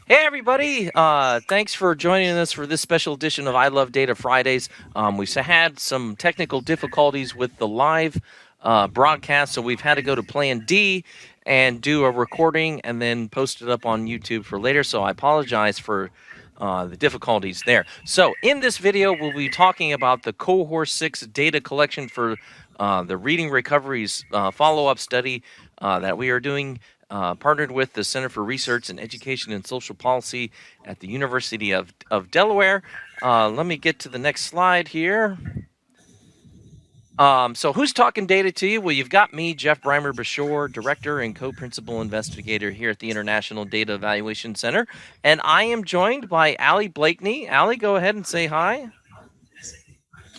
Hey everybody! Thanks for joining us for this special edition of I Love Data Fridays. We've had some technical difficulties with the live broadcast, so we've had to go to Plan D and do a recording and then post it up on YouTube for later. So I apologize for the difficulties there. So in this video, we'll be talking about the Cohort 6 data collection for the Reading Recovery's follow-up study that we are doing. Partnered with the Center for Research in Education and Social Policy at the University of Delaware. Let me get to the next slide here. So who's talking data to you? Well, you've got me, Jeff Breimer-Bashore, Director and Co-Principal Investigator here at the International Data Evaluation Center. And I am joined by Allie Blakeney. Allie, go ahead and say hi.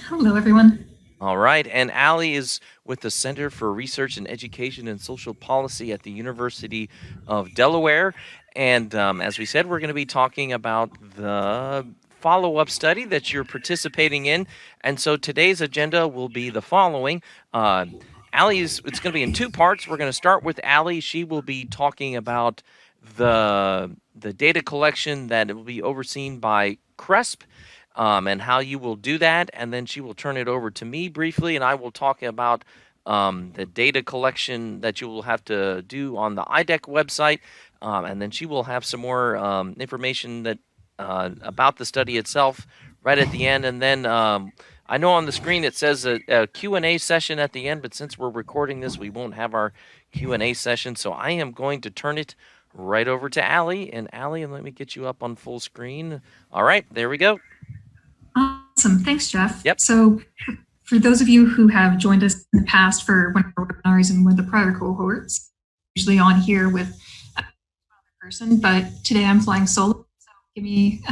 Hello, everyone. All right, and Allie is with the Center for Research in Education and Social Policy at the University of Delaware. And as we said, we're going to be talking about the follow-up study that you're participating in. And so today's agenda will be the following. It's going to be in two parts. We're going to start with Allie. She will be talking about the data collection that will be overseen by CRESP. And how you will do that, and then she will turn it over to me briefly, and I will talk about the data collection that you will have to do on the IDEC website, and then she will have some more information that about the study itself right at the end, and then I know on the screen it says a Q&A session at the end, but since we're recording this, we won't have our Q&A session, so I am going to turn it right over to Allie, and let me get you up on full screen. All right, there we go. Awesome. Thanks, Jeff. Yep. So for those of you who have joined us in the past for one of our webinars and one of the prior cohorts, usually on here with another person, but today I'm flying solo. So give me,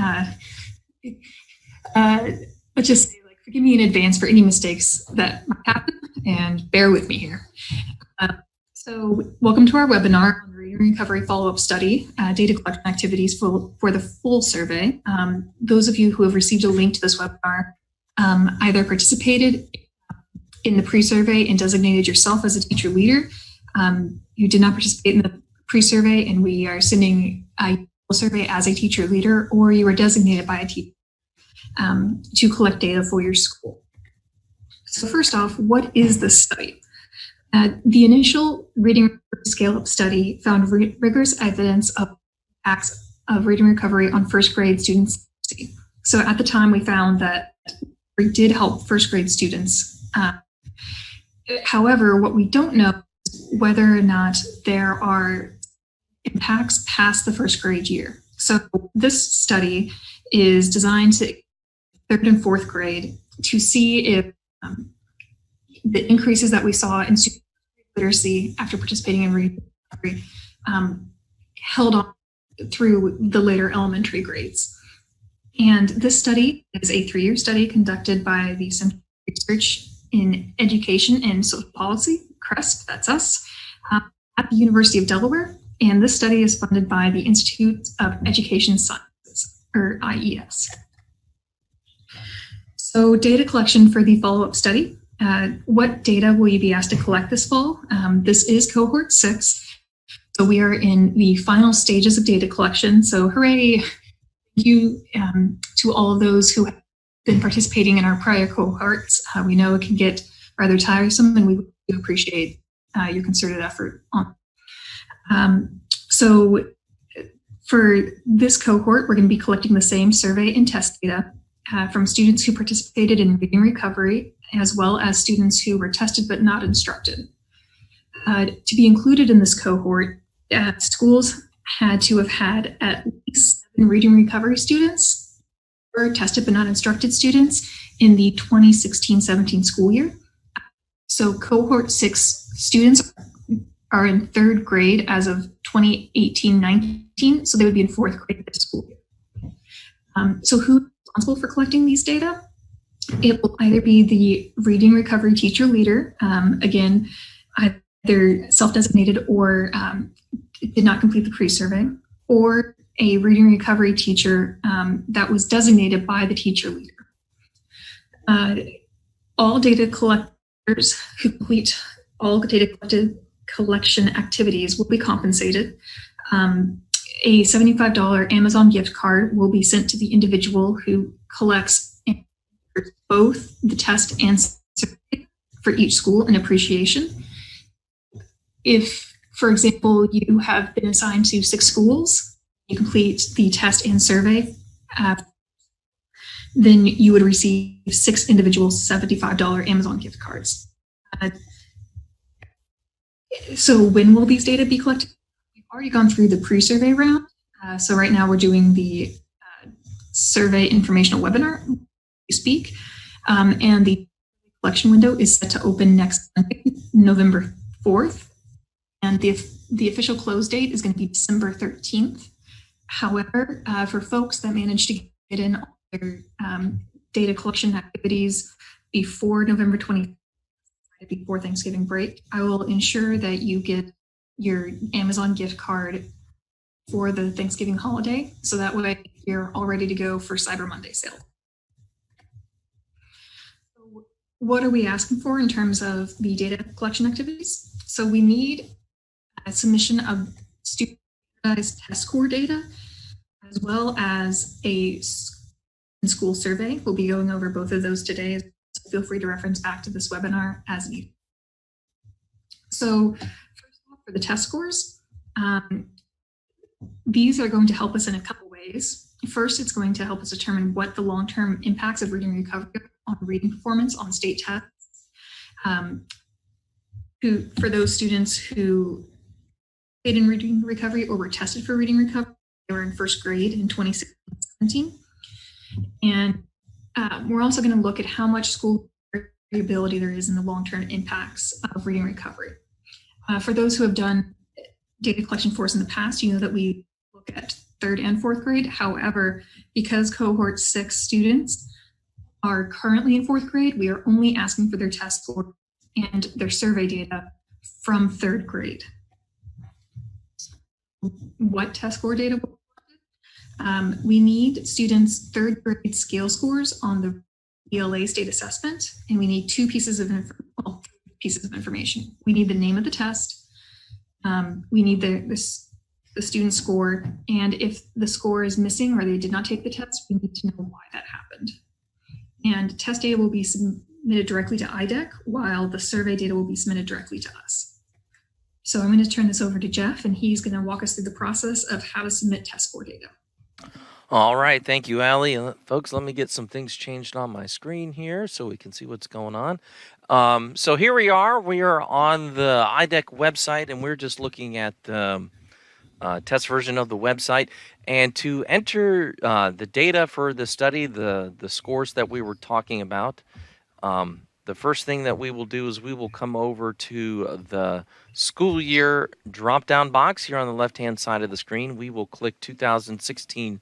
let's just say, forgive me in advance for any mistakes that might happen, and bear with me here. So welcome to our webinar on the Reading Recovery Follow-Up Study, data collection activities for the full survey. Those of you who have received a link to this webinar either participated in the pre-survey and designated yourself as a teacher leader. You did not participate in the pre-survey and we are sending a survey as a teacher leader, or you were designated by a teacher to collect data for your school. So first off, what is this study? The initial reading scale-up study found rigorous evidence of acts of reading recovery on first grade students. So at the time, we found that it did help first grade students. However, what we don't know is whether or not there are impacts past the first grade year. So this study is designed to third and fourth grade to see if the increases that we saw in student literacy after participating in reading recovery held on through the later elementary grades. And this study is a 3-year study conducted by the Center for Research in Education and Social Policy, CRESP, that's us, at the University of Delaware. And this study is funded by the Institute of Education Sciences, or IES. So data collection for the follow-up study. What data will you be asked to collect this fall? This is Cohort 6. So we are in the final stages of data collection. So hooray, thank you to all of those who have been participating in our prior cohorts. We know it can get rather tiresome and we do appreciate your concerted effort on. So for this cohort, we're going to be collecting the same survey and test data from students who participated in reading recovery, as well as students who were tested but not instructed. To be included in this cohort, schools had to have had at least 7 reading recovery students or tested but not instructed students in the 2016-17 school year. So cohort 6 students are in 3rd grade as of 2018-19, so they would be in 4th grade this school year. So who's responsible for collecting these data? It will either be the reading recovery teacher leader, again, either self-designated or did not complete the pre-survey, or a reading recovery teacher that was designated by the teacher leader. All data collectors who complete all data collection activities will be compensated. A $75 Amazon gift card will be sent to the individual who collects both the test and survey for each school in appreciation. If, for example, you have been assigned to 6 schools, you complete the test and survey, then you would receive 6 individual $75 Amazon gift cards. So when will these data be collected? We've already gone through the pre-survey round. So right now we're doing the survey informational webinar, you speak, and the collection window is set to open next Monday, November 4th, and the official close date is going to be December 13th. However, for folks that manage to get in all their data collection activities before November 20th, before Thanksgiving break, I will ensure that you get your Amazon gift card for the Thanksgiving holiday, so that way you're all ready to go for Cyber Monday sale. What are we asking for in terms of the data collection activities? So we need a submission of student test score data, as well as a school survey. We'll be going over both of those today, so feel free to reference back to this webinar as needed. So first off, for the test scores, these are going to help us in a couple ways. First, it's going to help us determine what the long-term impacts of reading recovery on reading performance on state tests. For those students who stayed in reading recovery or were tested for reading recovery, they were in first grade in 2016-17. And we're also going to look at how much school variability there is in the long-term impacts of reading recovery. For those who have done data collection for us in the past, you know that we look at 3rd and 4th grade. However, because cohort 6 students are currently in 4th grade, we are only asking for their test score and their survey data from 3rd grade. What test score data? We need students' 3rd grade scale scores on the ELA state assessment, and we need 2 pieces of information. We need the name of the test, we need the student score, and if the score is missing or they did not take the test, we need to know why that happened. And test data will be submitted directly to IDEC, while the survey data will be submitted directly to us. So I'm going to turn this over to Jeff, and he's going to walk us through the process of how to submit test score data. All right, thank you, Allie. Folks, let me get some things changed on my screen here so we can see what's going on. So here we are. We are on the IDEC website, and we're just looking at the test version of the website. And to enter the data for the study, the scores that we were talking about, the first thing that we will do is we will come over to the school year drop-down box here on the left-hand side of the screen. We will click 2016-17,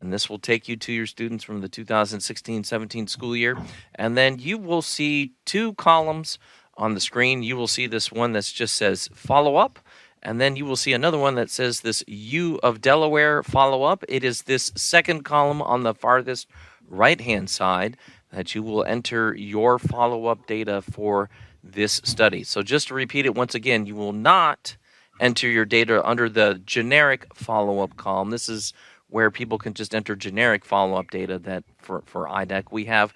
and this will take you to your students from the 2016-17 school year. And then you will see 2 columns on the screen. You will see this one that just says follow-up, and then you will see another one that says this U of Delaware follow-up. It is this second column on the farthest right-hand side that you will enter your follow-up data for this study. So just to repeat it once again, you will not enter your data under the generic follow-up column. This is where people can just enter generic follow-up data that for IDEC.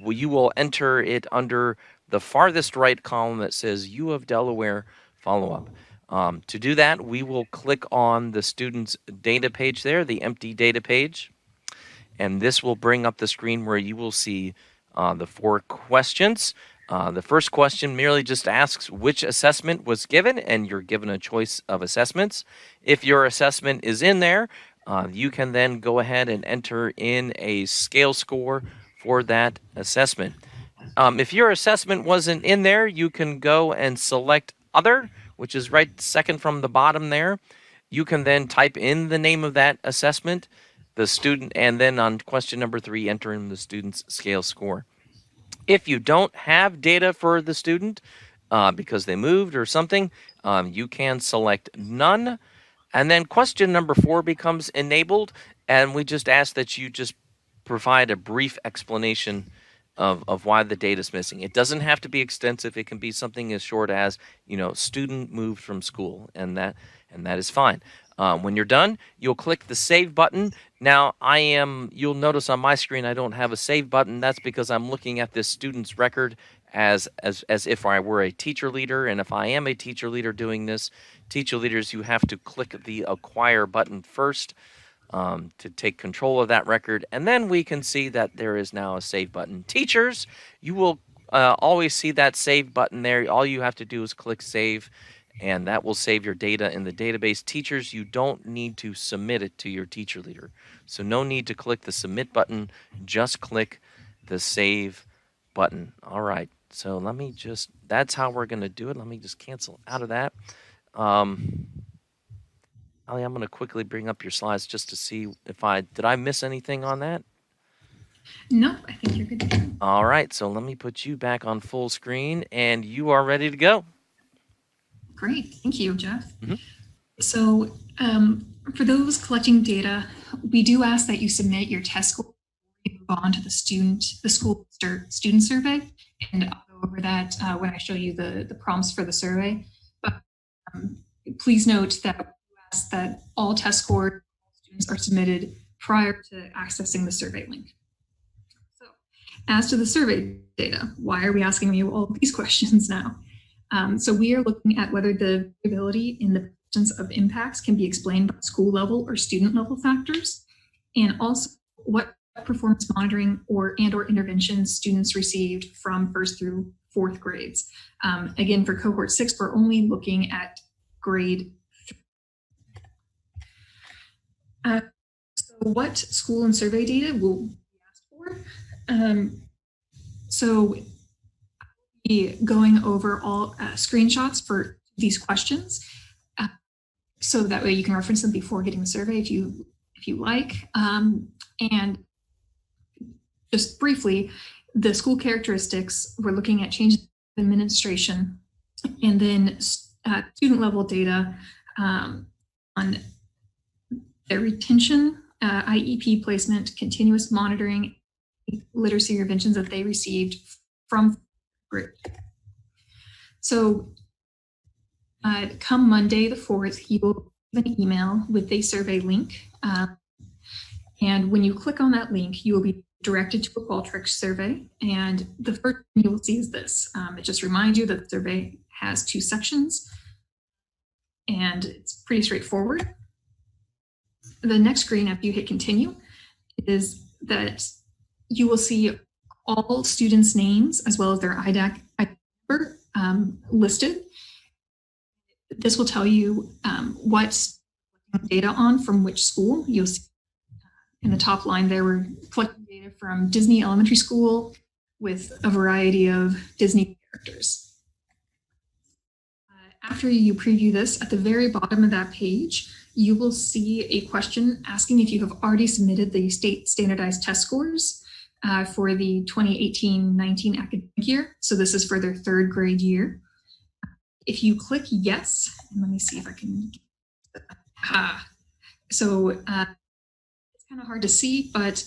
You will enter it under the farthest right column that says U of Delaware follow-up. To do that, we will click on the student's data page there, the empty data page. And this will bring up the screen where you will see the 4 questions. The first question merely just asks which assessment was given, and you're given a choice of assessments. If your assessment is in there, you can then go ahead and enter in a scale score for that assessment. If your assessment wasn't in there, you can go and select Other, which is right second from the bottom there. You can then type in the name of that assessment, the student, and then on question number 3, enter in the student's scale score. If you don't have data for the student because they moved or something, you can select None. And then question number 4 becomes enabled, and we just ask that you just provide a brief explanation of why the data is missing. It doesn't have to be extensive. It can be something as short as, student moved from school, and that is fine. When you're done, you'll click the save button. Now, you'll notice on my screen I don't have a save button. That's because I'm looking at this student's record as if I were a teacher leader. And if I am a teacher leader doing this, teacher leaders, you have to click the acquire button first to take control of that record. And then we can see that there is now a save button. Teachers, you will always see that save button there. All you have to do is click save, and that will save your data in the database. Teachers, you don't need to submit it to your teacher leader. So no need to click the submit button, just click the save button. All right, so that's how we're gonna do it. Let me just cancel out of that. Ali, I'm gonna quickly bring up your slides just to see did I miss anything on that? Nope, I think you're good to go. All right, so let me put you back on full screen, and you are ready to go. Great, thank you, Jeff. So for those collecting data, we do ask that you submit your test score and move on to the school student survey, and I'll go over that when I show you the prompts for the survey. But please note that we ask that all test scores students are submitted prior to accessing the survey link. So as to the survey data, why are we asking you all of these questions now? So we are looking at whether the variability in the persistence of impacts can be explained by school level or student level factors, and also what performance monitoring or interventions students received from 1st through 4th grades. Again, for cohort 6, we're only looking at grade 3. So what school and survey data will be asked for? So going over all screenshots for these questions, so that way you can reference them before getting the survey if you like. And just briefly, the school characteristics, we're looking at changes in administration, and then student level data on their retention, IEP placement, continuous monitoring, literacy interventions that they received from group. So come Monday the 4th, you will get an email with a survey link. And when you click on that link, you will be directed to a Qualtrics survey. And the first thing you will see is this. It just reminds you that the survey has 2 sections, and it's pretty straightforward. The next screen after you hit continue is that you will see all students' names as well as their IDAC number listed. This will tell you what data on from which school. You'll see in the top line there, we're collecting data from Disney Elementary School with a variety of Disney characters. After you preview this, at the very bottom of that page, you will see a question asking if you have already submitted the state standardized test scores for the 2018-19 academic year. So this is for their 3rd grade year. If you click yes, and let me see if I can, so it's kind of hard to see, but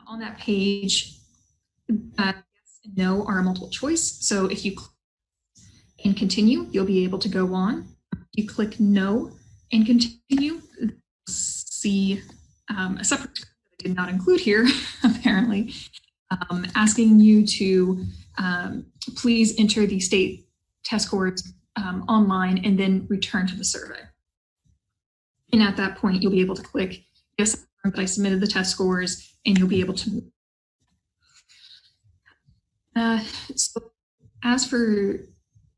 on that page, yes and no are a multiple choice. So if you click and continue, you'll be able to go on. If you click no and continue, see a separate script that I did not include here, apparently, asking you to please enter the state test scores online and then return to the survey. And at that point, you'll be able to click yes, I submitted the test scores, and you'll be able to move. So as for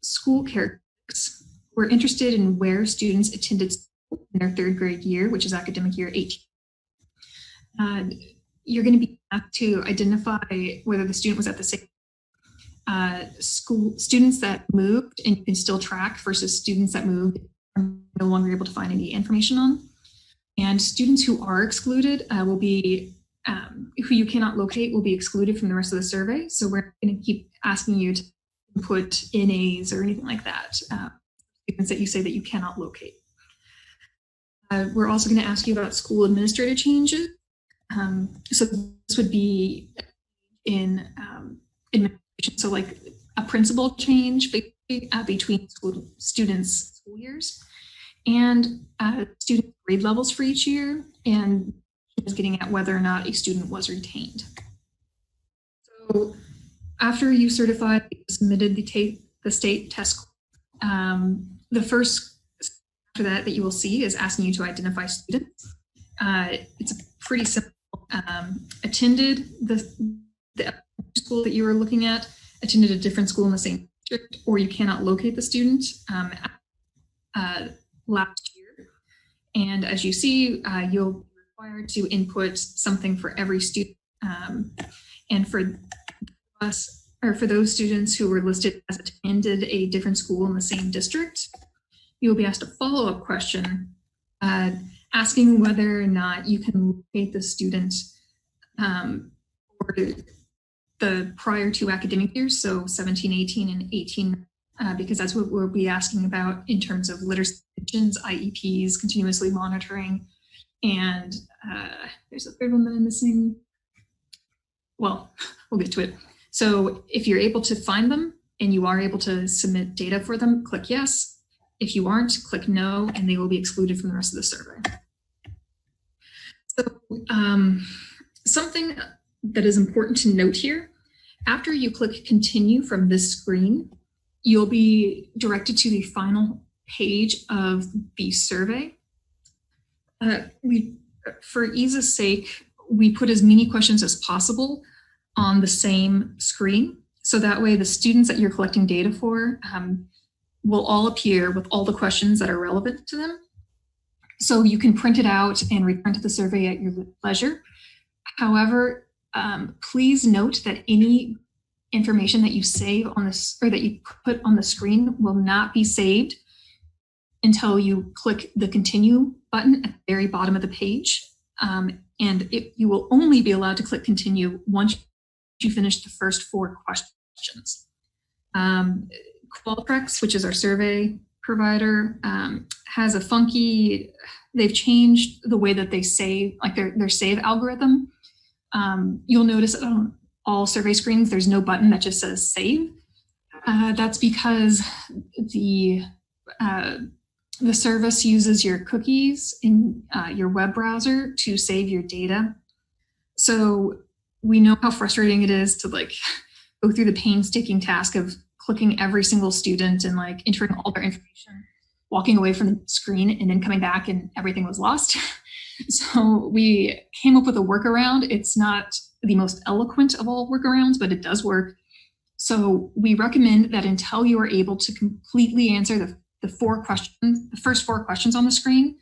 school characteristics, we're interested in where students attended school in their 3rd grade year, which is academic year 18. You're going to be asked to identify whether the student was at the same school, students that moved and you can still track versus students that moved and no longer able to find any information on. And students who are excluded will be, who you cannot locate will be excluded from the rest of the survey. So we're going to keep asking you to put NAs or anything like that, students that you say that you cannot locate. We're also going to ask you about school administrator changes. So this would be in administration. So like a principal change between students' school years, and student grade levels for each year, and is getting at whether or not a student was retained. So after you certified, you submitted the state test. The first after that you will see is asking you to identify students. It's pretty simple. Attended the school that you were looking at, attended a different school in the same district, or you cannot locate the student last year. And as you see, you'll be required to input something for every student. And for us, or for those students who were listed as attended a different school in the same district, you will be asked a follow-up question asking whether or not you can locate the student for the prior two academic years, so 17-18 and 18, because that's what we'll be asking about in terms of literacy interventions, IEPs, continuously monitoring, and there's a third one that I'm missing. Well, we'll get to it. So if you're able to find them and you are able to submit data for them, click yes. If you aren't, click no, and they will be excluded from the rest of the survey. So something that is important to note here, after you click continue from this screen, you'll be directed to the final page of the survey. For ease of sake, we put as many questions as possible on the same screen. So that way the students that you're collecting data for will all appear with all the questions that are relevant to them. So you can print it out and return to the survey at your leisure. However, please note that any information that you save on this or that you put on the screen will not be saved until you click the continue button at the very bottom of the page. And you will only be allowed to click continue once you finish the first 4 questions. Qualtrics, which is our survey provider, has a funky, they've changed the way that they save, like their save algorithm. You'll notice on all survey screens, there's no button that just says save. That's because the service uses your cookies in your web browser to save your data. So we know how frustrating it is to like go through the painstaking task of clicking every single student and like entering all their information, walking away from the screen and then coming back and everything was lost. So we came up with a workaround. It's not the most eloquent of all workarounds, but it does work. So we recommend that until you are able to completely answer the 4 questions, the first 4 questions on the screen,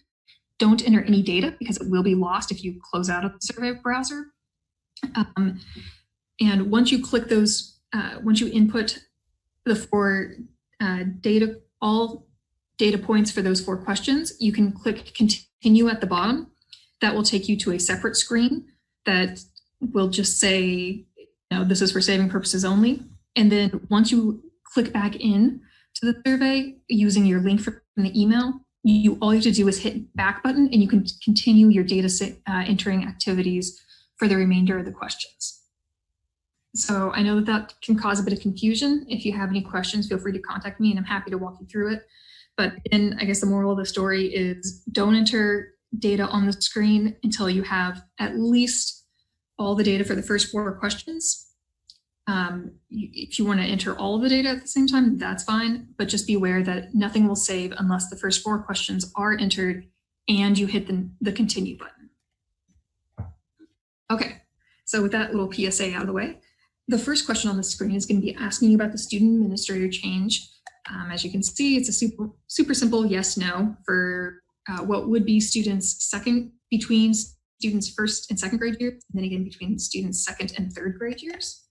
don't enter any data because it will be lost if you close out of the survey browser. And once you click those, once you input the 4 all data points for those 4 questions, you can click continue at the bottom. That will take you to a separate screen that will just say, this is for saving purposes only. And then once you click back in to the survey using your link from the email, all you have to do is hit back button and you can continue your data entering activities for the remainder of the questions. So I know that can cause a bit of confusion. If you have any questions, feel free to contact me and I'm happy to walk you through it. But then I guess the moral of the story is don't enter data on the screen until you have at least all the data for the first 4 questions. If you want to enter all of the data at the same time, that's fine, but just be aware that nothing will save unless the first 4 questions are entered and you hit the continue button. Okay, so with that little PSA out of the way, the first question on the screen is going to be asking you about the student administrator change. As you can see, it's a super simple yes, no for what would be between students' first and second grade years, and then again between students' second and third grade years.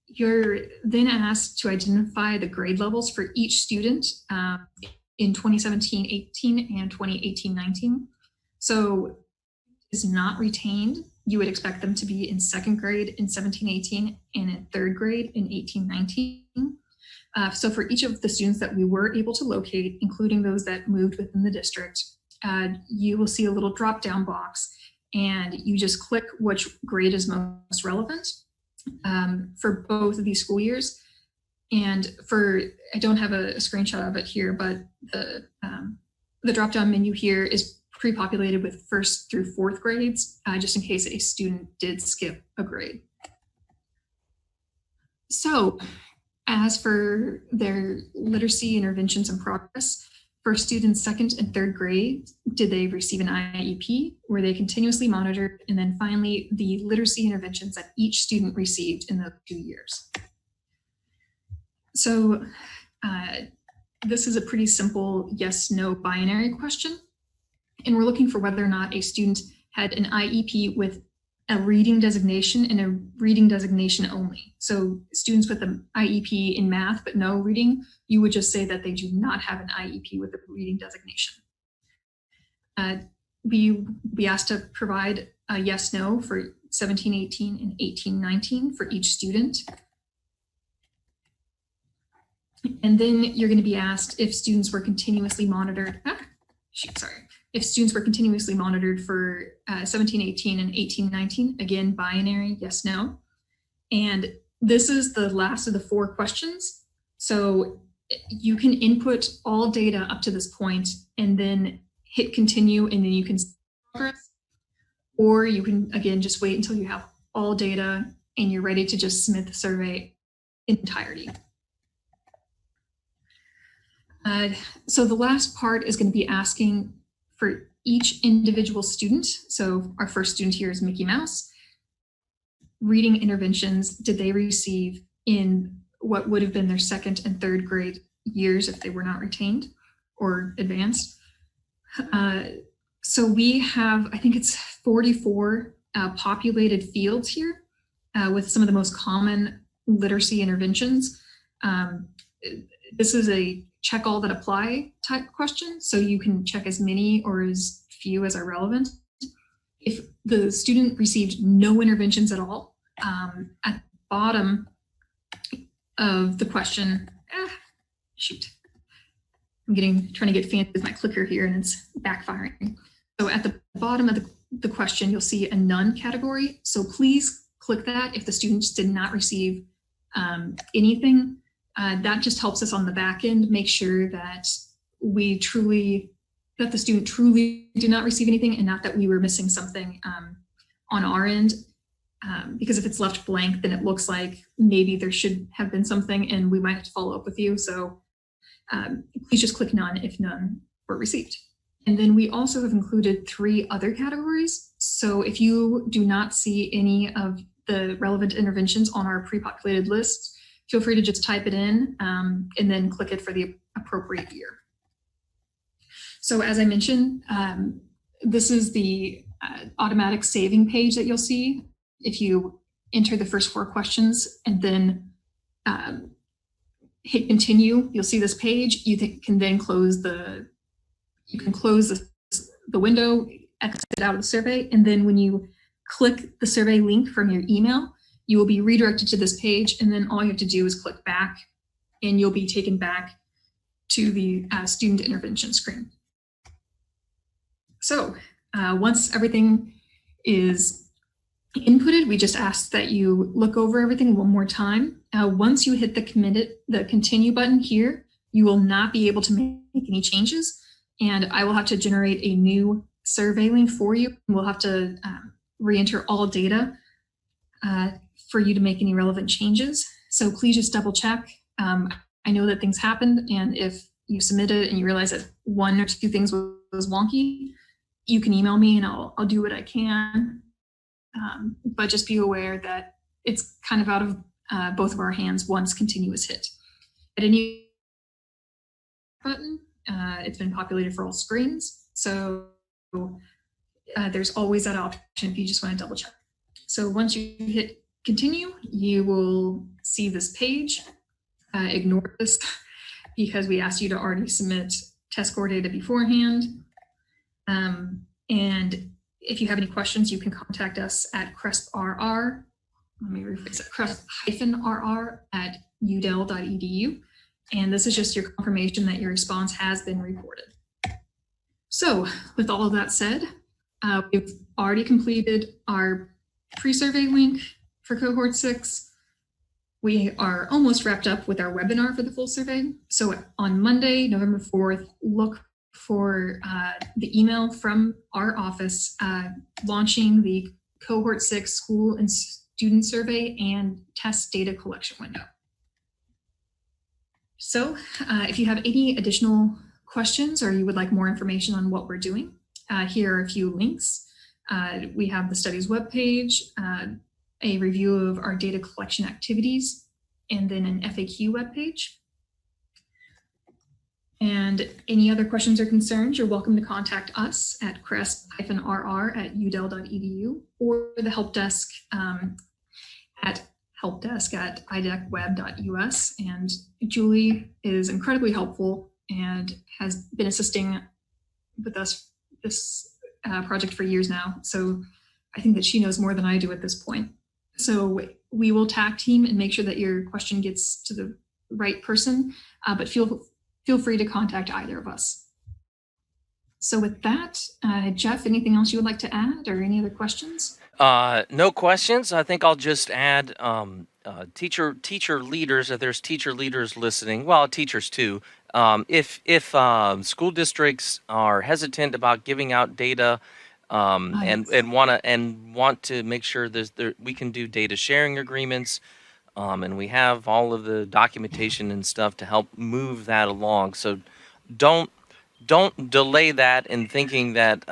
You're then asked to identify the grade levels for each student in 2017-18 and 2018-19. So is not retained, you would expect them to be in second grade in 17-18 and in third grade in 18-19. So for each of the students that we were able to locate, including those that moved within the district, you will see a little drop-down box and you just click which grade is most relevant for both of these school years. And I don't have a screenshot of it here, but the drop-down menu here is pre-populated with 1st through 4th grades, just in case a student did skip a grade. So as for their literacy interventions in progress, for students 2nd and 3rd grade, did they receive an IEP? Were they continuously monitored? And then finally, the literacy interventions that each student received in those 2 years. So this is a pretty simple yes/no binary question. And we're looking for whether or not a student had an IEP with a reading designation and a reading designation only. So students with an IEP in math but no reading, you would just say that they do not have an IEP with a reading designation. We asked to provide a yes/no for 17-18 and 18-19 for each student. And then you're going to be asked if students were continuously monitored. If students were continuously monitored for 17-18 and 18-19, again, binary, yes, no. And this is the last of the 4 questions. So you can input all data up to this point and then hit continue, and then you can see progress. Or you can, again, just wait until you have all data and you're ready to just submit the survey in entirety. So the last part is going to be asking for each individual student. So our first student here is Mickey Mouse. Reading interventions did they receive in what would have been their 2nd and 3rd grade years if they were not retained or advanced? So we have, I think it's 44 populated fields here with some of the most common literacy interventions. This is a check all that apply type question. So you can check as many or as few as are relevant. If the student received no interventions at all, at the bottom of the question, I'm trying to get fancy with my clicker here and it's backfiring. So at the bottom of the question, you'll see a none category. So please click that if the students did not receive anything. That just helps us on the back end make sure that the student truly did not receive anything and not that we were missing something on our end. Because if it's left blank, then it looks like maybe there should have been something and we might have to follow up with you. So please just click none if none were received. And then we also have included 3 other categories. So if you do not see any of the relevant interventions on our pre-populated list, feel free to just type it in and then click it for the appropriate year. So as I mentioned, this is the automatic saving page that you'll see if you enter the first 4 questions and then hit continue. You'll see this page. You can then close the window, exit out of the survey, and then when you click the survey link from your email, you will be redirected to this page, and then all you have to do is click back, and you'll be taken back to the student intervention screen. So once everything is inputted, we just ask that you look over everything one more time. Once you hit the continue button here, you will not be able to make any changes, and I will have to generate a new survey link for you. We'll have to re-enter all data for you to make any relevant changes. So please just double check. I know that things happened, and if you submit it and you realize that 1 or 2 things was wonky, you can email me and I'll do what I can. But just be aware that it's kind of out of both of our hands once continue is hit. At any button, it's been populated for all screens. So there's always that option if you just want to double check. So once you hit continue, you will see this page. Ignore this because we asked you to already submit test score data beforehand. And if you have any questions, you can contact us at CRESP-RR. Let me rephrase it, CRESP-RR@udel.edu. And this is just your confirmation that your response has been reported. So with all of that said, we've already completed our pre-survey link for Cohort 6. We are almost wrapped up with our webinar for the full survey. So on Monday, November 4th, look for the email from our office launching the Cohort 6 school and student survey and test data collection window. So if you have any additional questions or you would like more information on what we're doing, here are a few links. We have the studies webpage, a review of our data collection activities, and then an FAQ webpage. And any other questions or concerns, you're welcome to contact us at crest-rr@udel.edu or the help desk at helpdesk@idecweb.us. And Julie is incredibly helpful and has been assisting with us this project for years now. So I think that she knows more than I do at this point. So we will tag team and make sure that your question gets to the right person, but feel free to contact either of us. So with that, Jeff, anything else you would like to add or any other questions? No questions. I think I'll just add teacher leaders, if there's teacher leaders listening, well, teachers too. If school districts are hesitant about giving out data and want to make sure we can do data sharing agreements, and we have all of the documentation and stuff to help move that along. So don't delay that in thinking that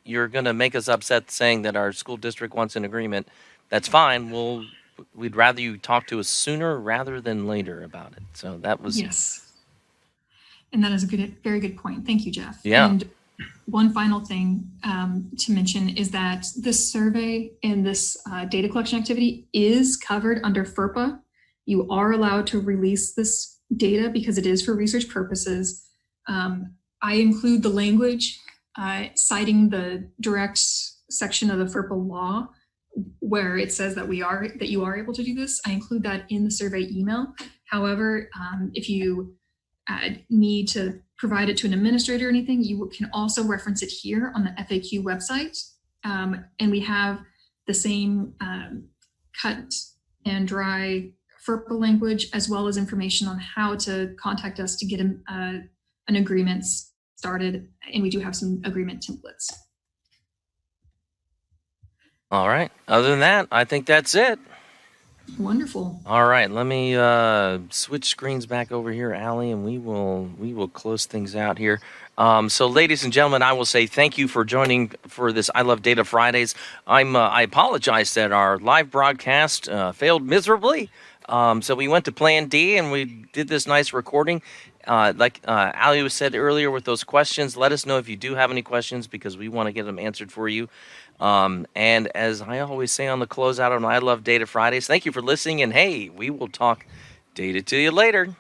you're going to make us upset saying that our school district wants an agreement. That's fine. We'd rather you talk to us sooner rather than later about it. So that was... Yes. And that is a very good point. Thank you, Jeff. Yeah. And one final thing to mention is that this survey and this data collection activity is covered under FERPA. You are allowed to release this data because it is for research purposes. I include the language citing the direct section of the FERPA law where it says that you are able to do this. I include that in the survey email. However, if you need to provide it to an administrator or anything, you can also reference it here on the FAQ website. And we have the same cut and dry FERPA language, as well as information on how to contact us to get an agreement started. And we do have some agreement templates. All right. Other than that, I think that's it. Wonderful. All right, let me switch screens back over here, Allie, and we will close things out here. So, ladies and gentlemen, I will say thank you for joining for this I Love Data Fridays. I apologize that our live broadcast failed miserably. So we went to Plan D and we did this nice recording. Like Ali said earlier with those questions, let us know if you do have any questions because we want to get them answered for you. And as I always say on the closeout on I Love Data Fridays, thank you for listening. And hey, we will talk data to you later.